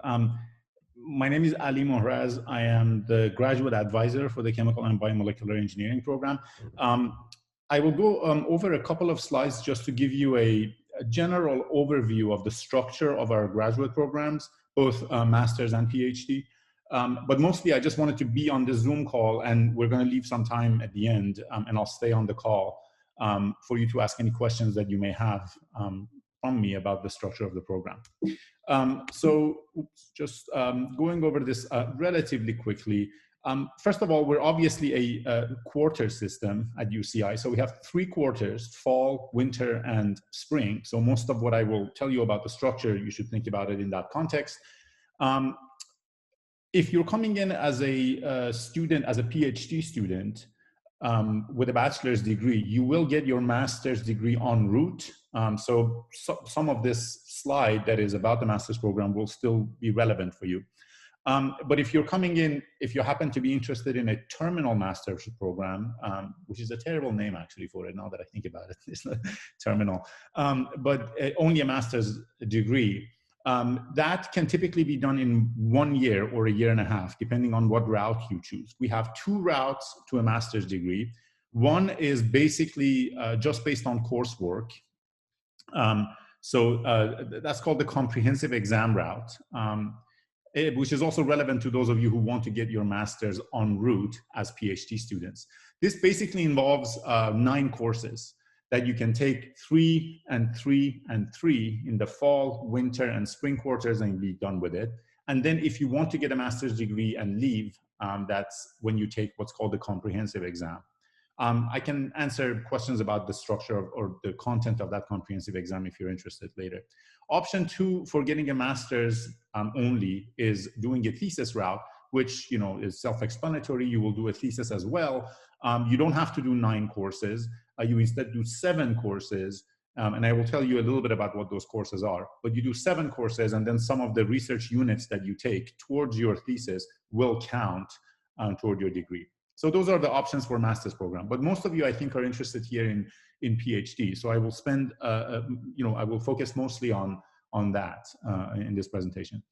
My name is Ali Mohraz. I am the graduate advisor for the Chemical and Biomolecular Engineering program. I will go over a couple of slides just to give you a general overview of the structure of our graduate programs, both master's and PhD. But mostly I just wanted to be on the Zoom call, and we're going to leave some time at the end, and I'll stay on the call for you to ask any questions that you may have from me about the structure of the program. Just going over this relatively quickly. First of all, we're obviously a quarter system at UCI. So we have 3 quarters, fall, winter, and spring. So most of what I will tell you about the structure, you should think about it in that context. If you're coming in as a student, as a PhD student, with a bachelor's degree, you will get your master's degree en route. So some of this slide that is about the master's program will still be relevant for you. But if you're coming in, if you happen to be interested in a terminal master's program, which is a terrible name actually for it, now that I think about it, it's not terminal, but only a master's degree, that can typically be done in 1 year or a year and a half, depending on what route you choose. We have 2 routes to a master's degree. One is basically just based on coursework. That's called the comprehensive exam route, which is also relevant to those of you who want to get your master's en route as PhD students. This basically involves 9 courses that you can take 3 and 3 and 3 in the fall, winter, and spring quarters and be done with it. And then if you want to get a master's degree and leave, that's when you take what's called the comprehensive exam. I can answer questions about the structure or the content of that comprehensive exam if you're interested later. Option 2 for getting a master's only is doing a thesis route, which is self-explanatory. You will do a thesis as well. You don't have to do 9 courses. You instead do 7 courses. And I will tell you a little bit about what those courses are. But you do 7 courses, and then some of the research units that you take towards your thesis will count toward your degree. So those are the options for master's program. But most of you, I think, are interested here in PhD. So I will spend, I will focus mostly on that in this presentation.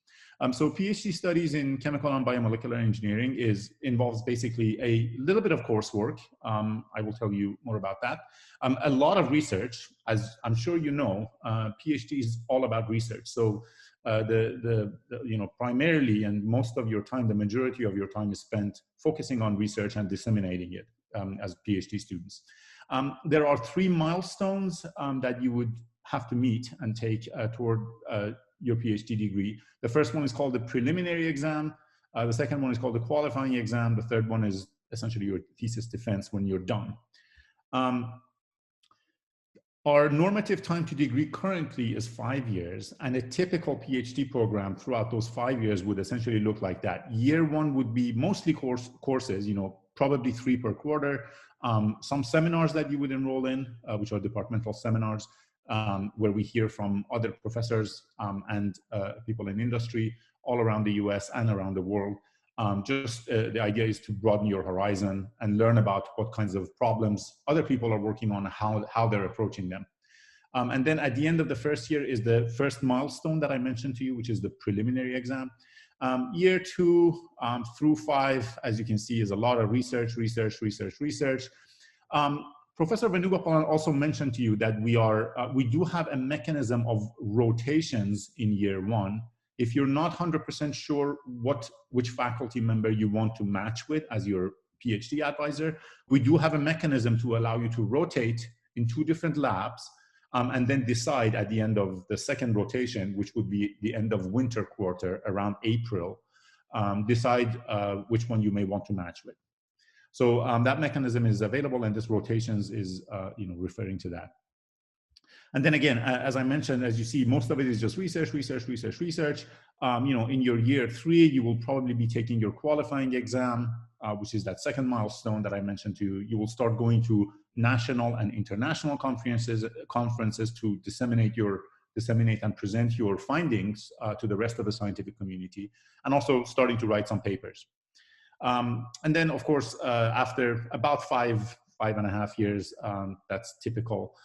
So PhD studies in chemical and biomolecular engineering involves basically a little bit of coursework. I will tell you more about that. A lot of research, as I'm sure you know, PhD is all about research. So primarily, and most of your time, the majority of your time is spent focusing on research and disseminating it as PhD students. There are 3 milestones that you would have to meet and take toward your PhD degree. The first one is called the preliminary exam. The second one is called the qualifying exam. The third one is essentially your thesis defense when you're done. Our normative time to degree currently is 5 years, and a typical PhD program throughout those 5 years would essentially look like that. Year 1 would be mostly courses, probably 3 per quarter. Some seminars that you would enroll in, which are departmental seminars, where we hear from other professors and people in industry all around the US and around the world. The idea is to broaden your horizon and learn about what kinds of problems other people are working on, how they're approaching them. And then at the end of the first year is the first milestone that I mentioned to you, which is the preliminary exam. Year 2 through 5, as you can see, is a lot of research. Professor Venugopalan also mentioned to you that we do have a mechanism of rotations in year 1. If you're not 100% sure which faculty member you want to match with as your PhD advisor, we do have a mechanism to allow you to rotate in 2 different labs and then decide at the end of the second rotation, which would be the end of winter quarter around April, decide which one you may want to match with. So that mechanism is available, and this rotations is referring to that. And then again, as I mentioned, as you see, most of it is just research. In your year 3, you will probably be taking your qualifying exam, which is that second milestone that I mentioned to you. You will start going to national and international conferences to disseminate and present your findings to the rest of the scientific community, and also starting to write some papers. And then, of course, after about 5.5 years, that's typical,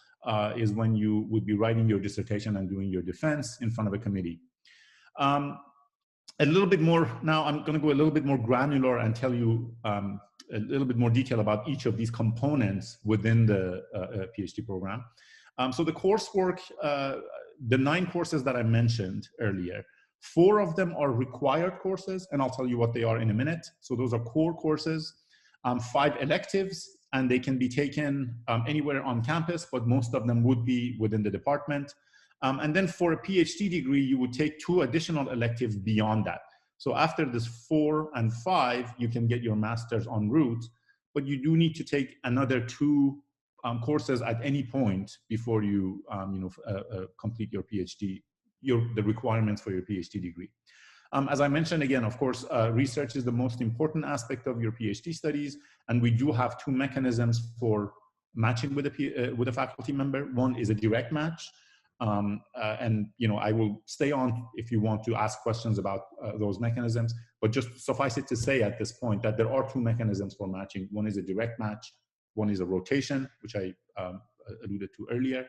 is when you would be writing your dissertation and doing your defense in front of a committee. a little bit more, now I'm going to go a little bit more granular and tell you a little bit more detail about each of these components within the PhD program. So the coursework, the 9 courses that I mentioned earlier, 4 of them are required courses, and I'll tell you what they are in a minute. So those are core courses, 5 electives, and they can be taken anywhere on campus, but most of them would be within the department. And then for a PhD degree, you would take 2 additional electives beyond that. So after this 4 and 5, you can get your master's en route, but you do need to take another 2 courses at any point before you, complete your PhD, the requirements for your PhD degree. As I mentioned again, of course, research is the most important aspect of your PhD studies, and we do have 2 mechanisms for matching with a faculty member. One is a direct match, and I will stay on if you want to ask questions about those mechanisms, but just suffice it to say at this point that there are 2 mechanisms for matching. One is a direct match, one is a rotation, which I alluded to earlier.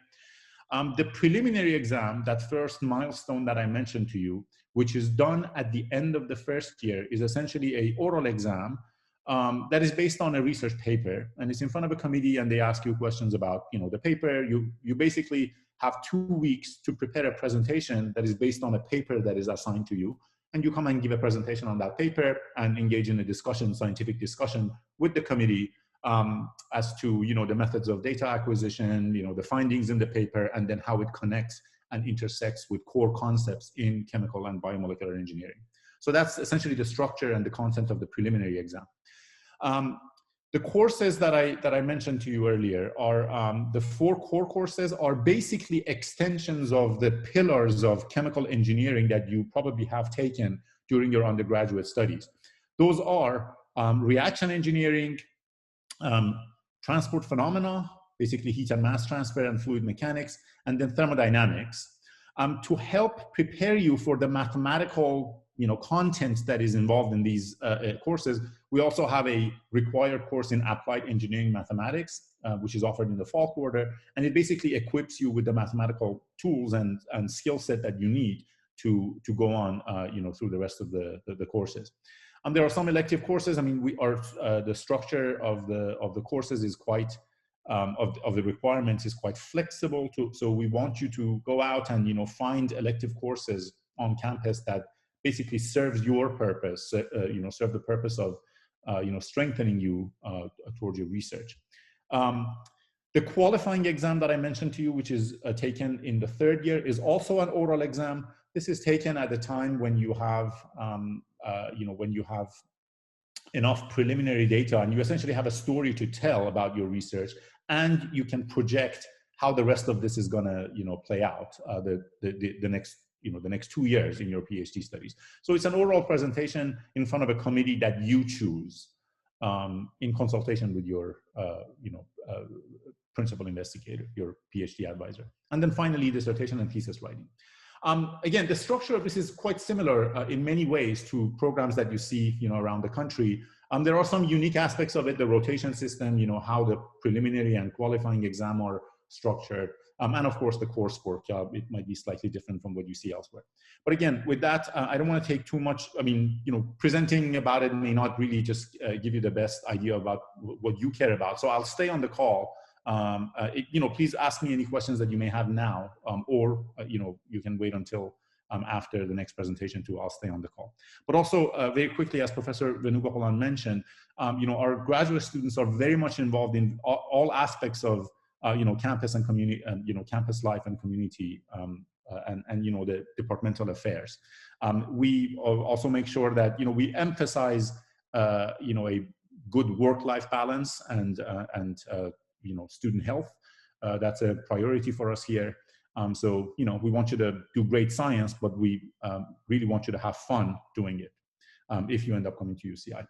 The preliminary exam, that first milestone that I mentioned to you, which is done at the end of the first year, is essentially an oral exam that is based on a research paper, and it's in front of a committee, and they ask you questions about the paper. You basically have 2 weeks to prepare a presentation that is based on a paper that is assigned to you, and you come and give a presentation on that paper and engage in a discussion, scientific discussion with the committee as to the methods of data acquisition, the findings in the paper, and then how it connects and intersects with core concepts in chemical and biomolecular engineering. So that's essentially the structure and the content of the preliminary exam. The courses that I mentioned to you earlier are the 4 core courses are basically extensions of the pillars of chemical engineering that you probably have taken during your undergraduate studies. Those are reaction engineering, transport phenomena, basically heat and mass transfer and fluid mechanics, and then thermodynamics, to help prepare you for the mathematical content that is involved in these courses. We also have a required course in applied engineering mathematics, which is offered in the fall quarter, and it basically equips you with the mathematical tools and skill set that you need to go on through the rest of the courses. There are some elective courses. I mean, the structure of the courses is quite of the requirements is quite flexible. So we want you to go out and find elective courses on campus that basically serves your purpose. Serve the purpose of strengthening you towards your research. The qualifying exam that I mentioned to you, which is taken in the 3rd year, is also an oral exam. This is taken at the time when you have enough preliminary data and you essentially have a story to tell about your research, and you can project how the rest of this is going to play out the next 2 years in your PhD studies. So it's an oral presentation in front of a committee that you choose in consultation with your principal investigator, your PhD advisor. And then finally, dissertation and thesis writing. Again, the structure of this is quite similar in many ways to programs that you see around the country. There are some unique aspects of it, the rotation system, how the preliminary and qualifying exam are structured, and of course the coursework. It might be slightly different from what you see elsewhere. But again, with that, I don't want to take too much. I mean, presenting about it may not really just give you the best idea about what you care about. So I'll stay on the call. Please ask me any questions that you may have now, or you can wait until after the next presentation too. I'll stay on the call. But also very quickly, as Professor Venugopalan mentioned, our graduate students are very much involved in all aspects of campus and community, and campus life and community, and the departmental affairs. We also make sure that we emphasize a good work-life balance and student health. That's a priority for us here. So we want you to do great science, but we really want you to have fun doing it if you end up coming to UCI.